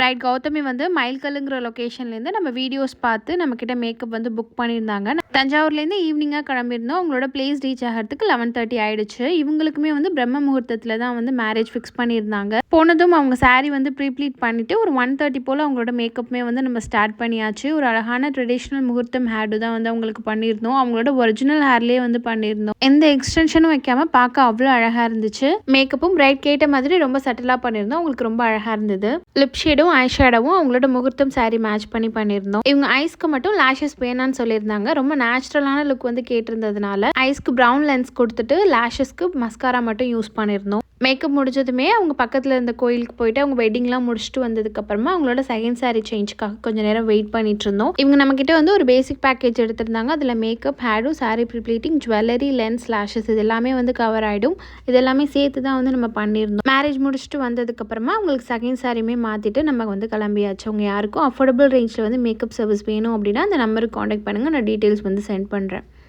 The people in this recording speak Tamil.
பிரைட் கௌதமி வந்து மயில்கல்லுங்கிற லொக்கேஷன்லேருந்து நம்ம வீடியோஸ் பார்த்து நம்மக்கிட்ட மேக்கப் வந்து புக் பண்ணியிருந்தாங்க. தஞ்சாவூர்லேருந்து ஈவினிங்காக கிளம்பியிருந்தோம். அவங்களோட பிளேஸ் ரீச் ஆகிறதுக்கு 11:30 ஆயிடுச்சு. இவங்களுக்குமே வந்து பிரம்ம முகூர்த்தத்தில் தான் வந்து மேரேஜ் ஃபிக்ஸ் பண்ணியிருந்தாங்க. போனதும் அவங்க சாரீ வந்து ப்ரீப்ளீட் பண்ணிவிட்டு ஒரு 1:30 போல் அவங்களோட மேக்கப்புமே வந்து நம்ம ஸ்டார்ட் பண்ணியாச்சு. ஒரு அழகான ட்ரெடிஷ்னல் முகூர்த்தம் ஹேர்டு தான் வந்து அவங்களுக்கு பண்ணியிருந்தோம். அவங்களோட ஒரிஜினல் ஹேர்லேயே வந்து பண்ணியிருந்தோம். எந்த எக்ஸ்டென்ஷனும் வைக்காமல் பார்க்க அவ்வளோ அழகாக இருந்துச்சு. மேக்கப்பும் பிரைட் கேட்ட மாதிரி ரொம்ப சட்டிலாக பண்ணியிருந்தோம். அவங்களுக்கு ரொம்ப அழகாக இருந்தது. லிப் ஷேடும் ஐ ஷேடோவும் அவங்களோட முகூர்த்தம் சாரீ மேட்ச் பண்ணியிருந்தோம். இவங்க ஐஸ்க்கு மட்டும் லேஷஸ் வேணான்னு சொல்லியிருந்தாங்க. ரொம்ப நேச்சுரலான லுக் வந்து கேட்டிருந்ததுனால ஐஸ்க்கு ப்ரௌன் லென்ஸ் கொடுத்துட்டு லேஷஸ்க்கு மஸ்காரா மட்டும் யூஸ் பண்ணியிருந்தோம். மேக்கப் முடிஞ்சதுமே அவங்க பக்கத்தில் இருந்த கோயிலுக்கு போயிட்டு அவங்க வெட்டிங்லாம் முடிச்சுட்டு வந்ததுக்கப்புறமா அவங்களோட செகண்ட் சாரீ சேஞ்சுக்காக கொஞ்சம் நேரம் வெயிட் பண்ணிட்டு இருந்தோம். இவங்க நம்மக்கிட்ட வந்து ஒரு பேசிக் பேக்கேஜ் எடுத்திருந்தாங்க. அதில் மேக்கப், ஹேரும், sari prepleating, jewellery, lens, lashes இது எல்லாமே வந்து கவர் ஆகிடும். இது எல்லாமே சேர்த்து தான் வந்து நம்ம பண்ணியிருந்தோம். மேரேஜ் முடிச்சுட்டு வந்ததுக்கப்புறமா அவங்களுக்கு செகண்ட் சாரியுமே மாற்றிட்டு நம்ம வந்து கிளம்பியாச்சு. அவங்க யாருக்கும் அஃபோர்டபுள் ரேஞ்சில் வந்து மேக்கப் சர்வீஸ் வேணும் அப்படின்னா அந்த நம்பருக்கு காண்டாக்ட் பண்ணுங்கள். நான் டீட்டெயில்ஸ் வந்து சென்ட் பண்ணுறேன்.